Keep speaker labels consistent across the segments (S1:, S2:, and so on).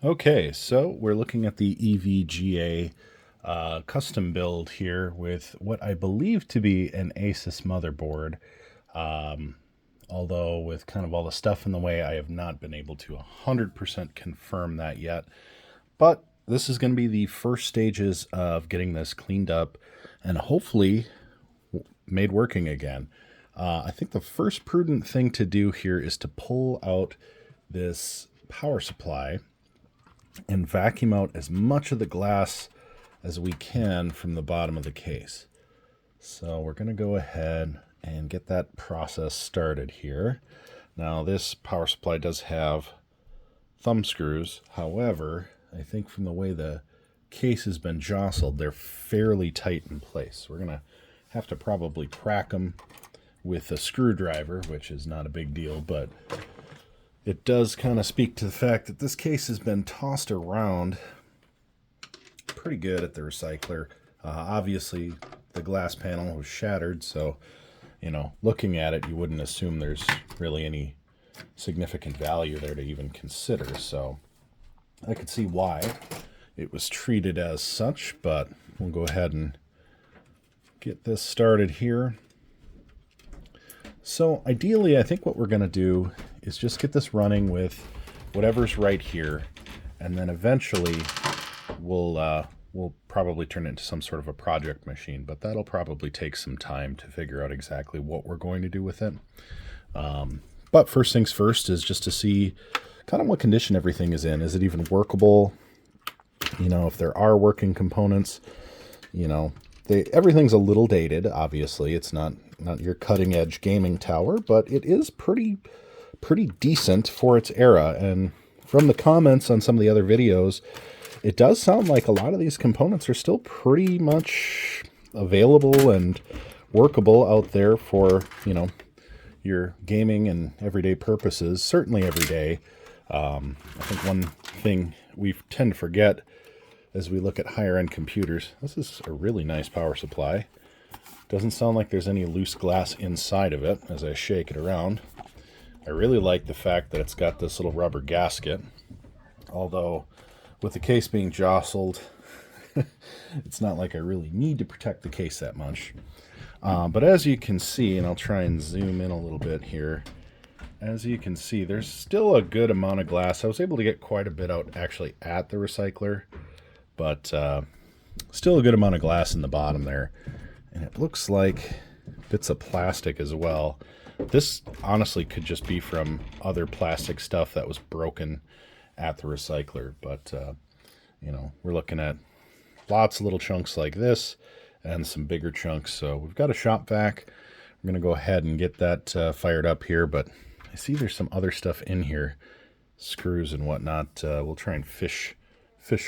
S1: Okay, so we're looking at the EVGA custom build here with what I believe to be an ASUS motherboard. Um, Although with kind of all the stuff in the way, I have not been able to 100% confirm that yet. But this is going to be the first stages of getting this cleaned up and hopefully made working again. I think the first prudent thing to do here is to pull out this power supply and vacuum out as much of the glass as we can from the bottom of the case. So we're going to go ahead and get that process started here. Now this power supply does have thumb screws. However, I think from the way the case has been jostled, they're fairly tight in place. We're going to have to probably crack them with a screwdriver, which is not a big deal, but it does kind of speak to the fact that this case has been tossed around pretty good at the recycler. Obviously, the glass panel was shattered, so, looking at it, you wouldn't assume there's really any significant value there to even consider. So I could see why it was treated as such, but we'll go ahead and get this started here. So ideally, I think what we're going to do is just get this running with whatever's right here, and then eventually we'll probably turn it into some sort of a project machine, but that'll probably take some time to figure out exactly what we're going to do with it. But first things first is just to see kind of what condition everything is in. Is it even workable? If there are working components, everything's a little dated. Obviously, it's not your cutting edge gaming tower, but it is pretty decent for its era. And from the comments on some of the other videos, it does sound like a lot of these components are still pretty much available and workable out there for, your gaming and everyday purposes, certainly every day. I think one thing we tend to forget as we look at higher end computers, this is a really nice power supply. Doesn't sound like there's any loose glass inside of it as I shake it around. I really like the fact that it's got this little rubber gasket, although with the case being jostled, it's not like I really need to protect the case that much. But as you can see, and I'll try and zoom in a little bit here, as you can see, there's still a good amount of glass. I was able to get quite a bit out actually at the recycler, but still a good amount of glass in the bottom there. And it looks like bits of plastic as well. This honestly could just be from other plastic stuff that was broken at the recycler, but we're looking at lots of little chunks like this and some bigger chunks. So we've got a shop vac. We're going to go ahead and get that fired up here, but I see there's some other stuff in here, screws and whatnot. We'll try and fish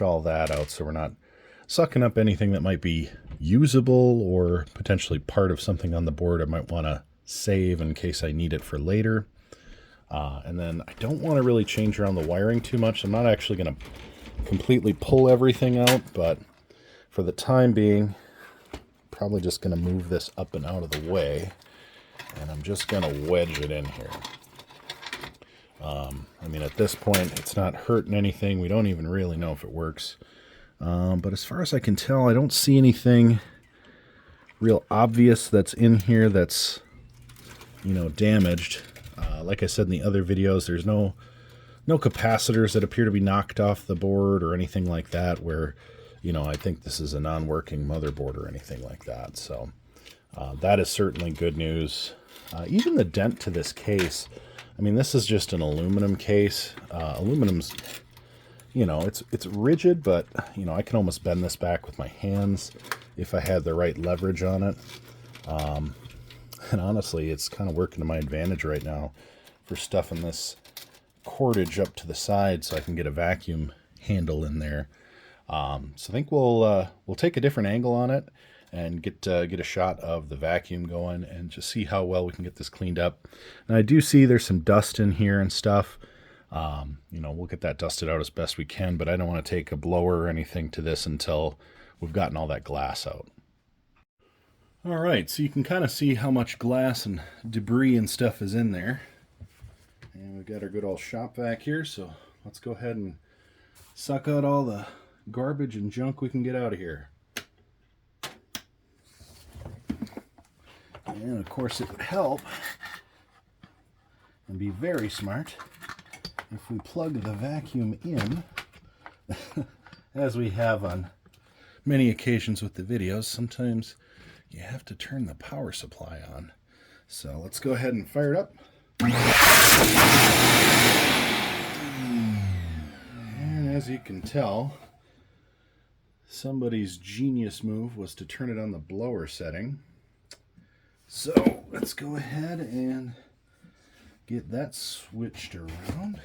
S1: all that out so we're not sucking up anything that might be usable or potentially part of something on the board I might want to save in case I need it for later. And then I don't want to really change around the wiring too much. I'm not actually going to completely pull everything out, but for the time being, probably just going to move this up and out of the way, and I'm just going to wedge it in here. At this point, it's not hurting anything. We don't even really know if it works. But as far as I can tell, I don't see anything real obvious that's in here that's, damaged. Like I said in the other videos, there's no capacitors that appear to be knocked off the board or anything like that where, I think this is a non-working motherboard or anything like that. So that is certainly good news. Even the dent to this case, this is just an aluminum case. Aluminum's, it's rigid, but, I can almost bend this back with my hands if I had the right leverage on it. And honestly, it's kind of working to my advantage right now for stuffing this cordage up to the side so I can get a vacuum handle in there. So I think we'll take a different angle on it and get a shot of the vacuum going and just see how well we can get this cleaned up. And I do see there's some dust in here and stuff. We'll get that dusted out as best we can, but I don't want to take a blower or anything to this until we've gotten all that glass out. All right, so you can kind of see how much glass and debris and stuff is in there. And we've got our good old shop vac here, so let's go ahead and suck out all the garbage and junk we can get out of here. And of course it would help and be very smart if we plug the vacuum in, as we have on many occasions with the videos. Sometimes you have to turn the power supply on. So let's go ahead and fire it up. And as you can tell, somebody's genius move was to turn it on the blower setting. So let's go ahead and get that switched around.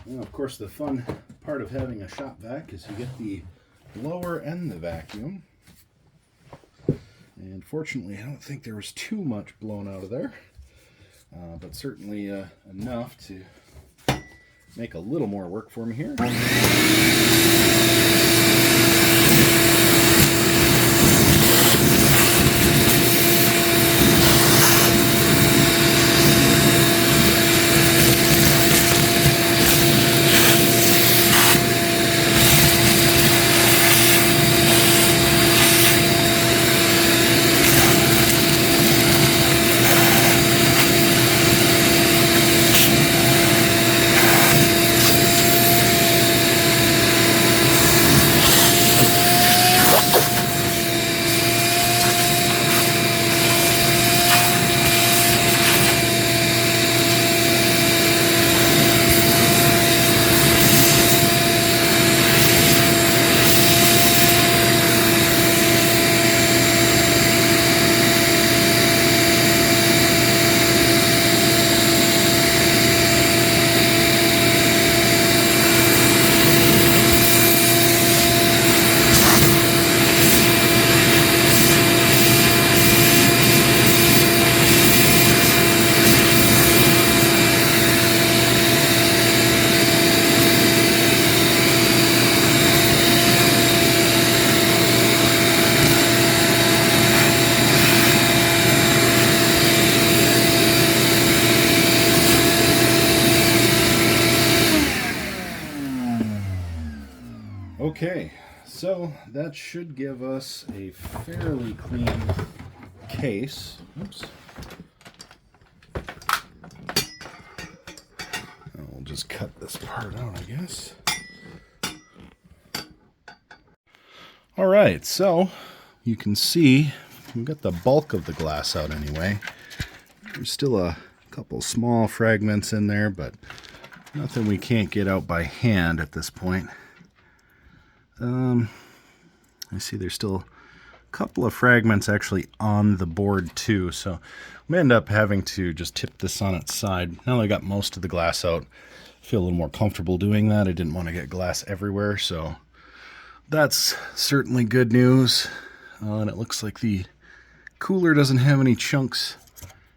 S1: Now, of course, the fun part of having a shop vac is you get the blower and the vacuum. And fortunately, I don't think there was too much blown out of there, but certainly enough to make a little more work for me here. Okay, so that should give us a fairly clean case. Oops. We'll just cut this part out, I guess. All right, so you can see we've got the bulk of the glass out anyway. There's still a couple small fragments in there, but nothing we can't get out by hand at this point. I see there's still a couple of fragments actually on the board too, so we end up having to just tip this on its side. Now that I got most of the glass out, I feel a little more comfortable doing that. I didn't want to get glass everywhere, so that's certainly good news. And it looks like the cooler doesn't have any chunks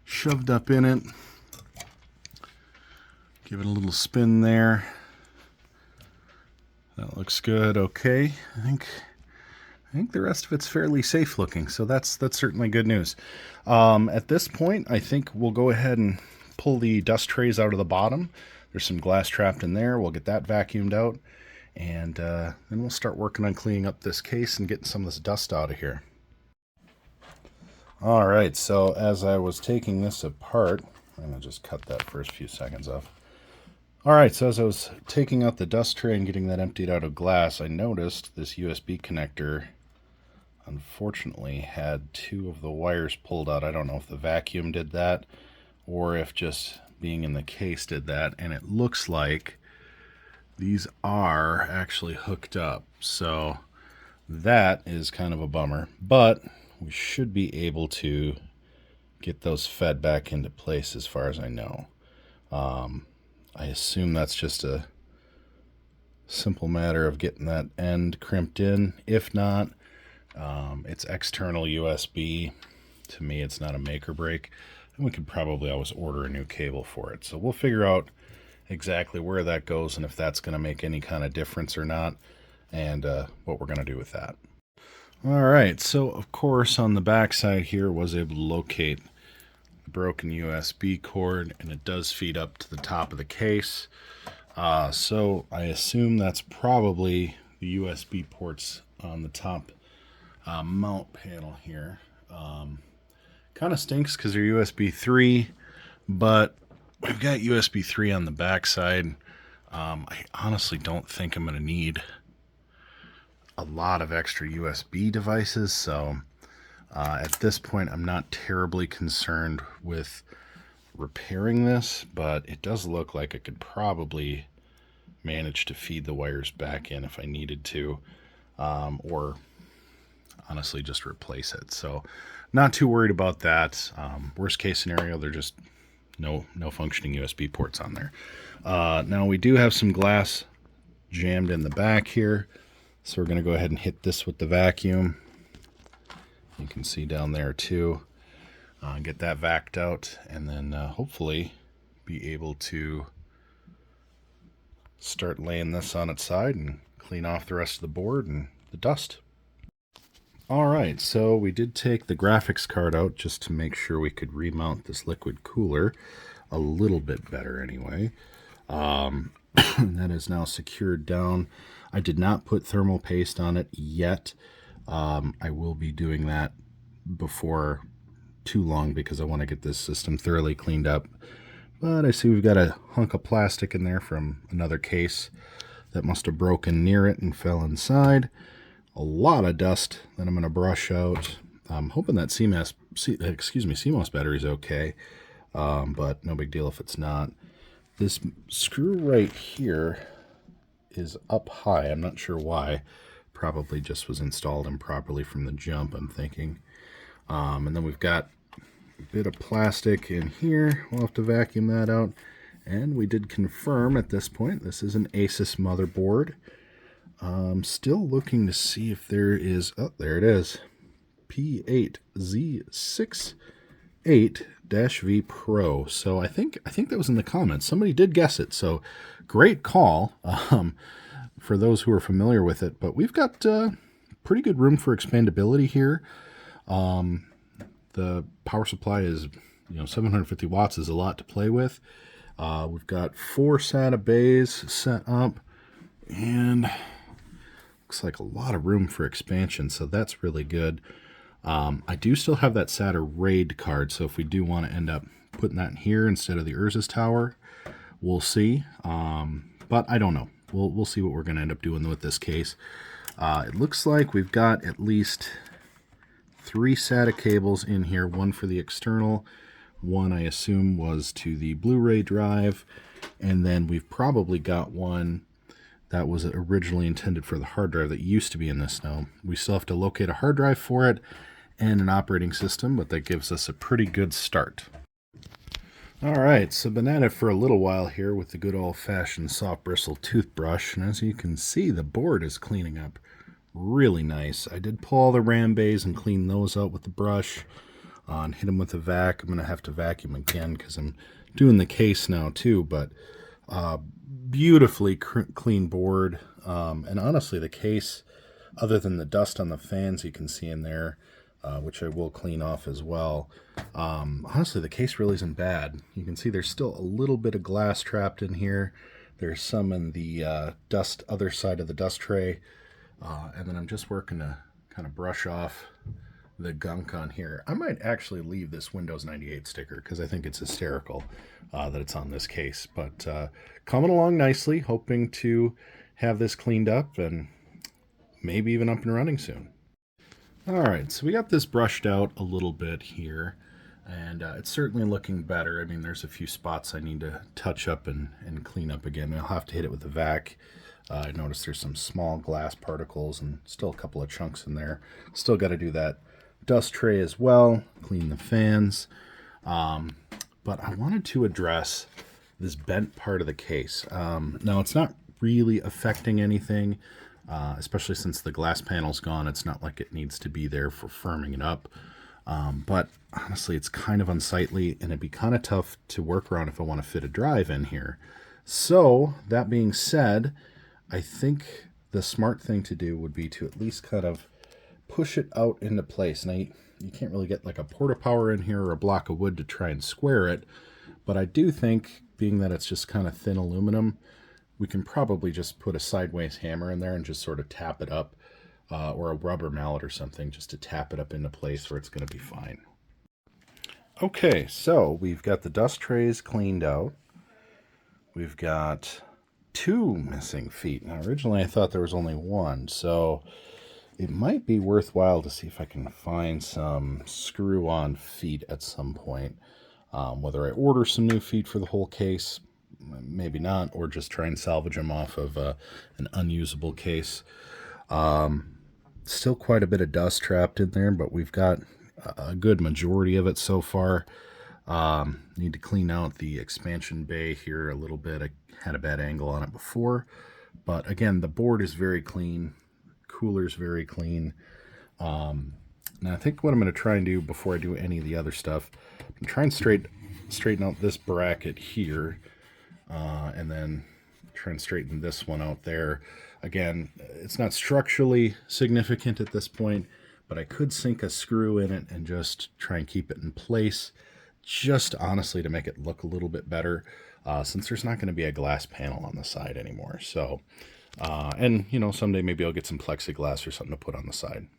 S1: shoved up in it. Give it a little spin there. That looks good. Okay, I think the rest of it's fairly safe looking, so that's certainly good news. At this point, I think we'll go ahead and pull the dust trays out of the bottom. There's some glass trapped in there. We'll get that vacuumed out, and then we'll start working on cleaning up this case and getting some of this dust out of here. All right, so as I was taking this apart, I'm going to just cut that first few seconds off. All right, so as I was taking out the dust tray and getting that emptied out of glass, I noticed this USB connector, unfortunately, had two of the wires pulled out. I don't know if the vacuum did that or if just being in the case did that, and it looks like these are actually hooked up. So that is kind of a bummer, but we should be able to get those fed back into place as far as I know. I assume that's just a simple matter of getting that end crimped in. If not, it's external USB. To me, it's not a make or break. And we could probably always order a new cable for it. So we'll figure out exactly where that goes and if that's going to make any kind of difference or not, and what we're going to do with that. All right, so of course on the back side here was able to locate broken USB cord, and it does feed up to the top of the case. So I assume that's probably the USB ports on the top mount panel here. Kind of stinks because they're USB 3, but we've got USB 3 on the back side. I honestly don't think I'm going to need a lot of extra USB devices, so at this point I'm not terribly concerned with repairing this, but it does look like I could probably manage to feed the wires back in if I needed to, or honestly just replace it. So not too worried about that. Worst case scenario, they're just no functioning USB ports on there. Now we do have some glass jammed in the back here, so we're going to go ahead and hit this with the vacuum. You can see down there too. Get that vacuumed out, and then hopefully be able to start laying this on its side and clean off the rest of the board and the dust. Alright, so we did take the graphics card out just to make sure we could remount this liquid cooler a little bit better anyway. That is now secured down. I did not put thermal paste on it yet. I will be doing that before too long because I want to get this system thoroughly cleaned up. But I see we've got a hunk of plastic in there from another case that must have broken near it and fell inside. A lot of dust that I'm going to brush out. I'm hoping that CMOS battery is okay, but no big deal if it's not. This screw right here is up high. I'm not sure why. Probably just was installed improperly from the jump, I'm thinking. And then we've got a bit of plastic in here. We'll have to vacuum that out. And we did confirm at this point, this is an ASUS motherboard. Still looking to see if there is, oh, there it is, P8Z68-V Pro. So I think that was in the comments. Somebody did guess it, so great call for those who are familiar with it. But we've got pretty good room for expandability here. The power supply is, 750 watts is a lot to play with. We've got 4 SATA bays set up, and looks like a lot of room for expansion, so that's really good. I do still have that SATA RAID card, so if we do want to end up putting that in here instead of the ASUS tower, we'll see. But I don't know. We'll see what we're going to end up doing with this case. It looks like we've got at least 3 SATA cables in here, one for the external, one I assume was to the Blu-ray drive, and then we've probably got one that was originally intended for the hard drive that used to be in this now. We still have to locate a hard drive for it and an operating system, but that gives us a pretty good start. Alright, so been at it for a little while here with the good old-fashioned soft bristle toothbrush, and as you can see, the board is cleaning up really nice. I did pull all the RAM bays and clean those out with the brush and hit them with a vac. I'm going to have to vacuum again because I'm doing the case now too, but beautifully clean board, and honestly the case, other than the dust on the fans you can see in there, which I will clean off as well, honestly the case really isn't bad. You can see there's still a little bit of glass trapped in here. There's some in the other side of the dust tray, and then I'm just working to kind of brush off the gunk on here. I might actually leave this Windows 98 sticker because I think it's hysterical that it's on this case. But coming along nicely, hoping to have this cleaned up and maybe even up and running soon. Alright, so we got this brushed out a little bit here, and it's certainly looking better. I mean, there's a few spots I need to touch up and clean up again. I'll have to hit it with a vac. I noticed there's some small glass particles and still a couple of chunks in there. Still got to do that dust tray as well, clean the fans. But I wanted to address this bent part of the case. Now, it's not really affecting anything, especially since the glass panel's gone. It's not like it needs to be there for firming it up. But honestly, it's kind of unsightly, and it'd be kind of tough to work around if I want to fit a drive in here. So, that being said, I think the smart thing to do would be to at least kind of push it out into place. Now, you can't really get like a porta power in here or a block of wood to try and square it. But I do think, being that it's just kind of thin aluminum, we can probably just put a sideways hammer in there and just sort of tap it up, or a rubber mallet or something, just to tap it up into place where it's going to be fine. Okay, so we've got the dust trays cleaned out. We've got 2 missing feet. Now, originally I thought there was only 1, so it might be worthwhile to see if I can find some screw-on feet at some point. Whether I order some new feet for the whole case, maybe not, or just try and salvage them off of an unusable case. Still quite a bit of dust trapped in there, but we've got a good majority of it so far. Need to clean out the expansion bay here a little bit. I had a bad angle on it before, but again, the board is very clean. Cooler's very clean. Now I think what I'm going to try and do before I do any of the other stuff, I'm trying to straighten out this bracket here, and then try and straighten this one out there. Again, it's not structurally significant at this point, but I could sink a screw in it and just try and keep it in place, just honestly to make it look a little bit better, since there's not going to be a glass panel on the side anymore. So, and you know, someday maybe I'll get some plexiglass or something to put on the side.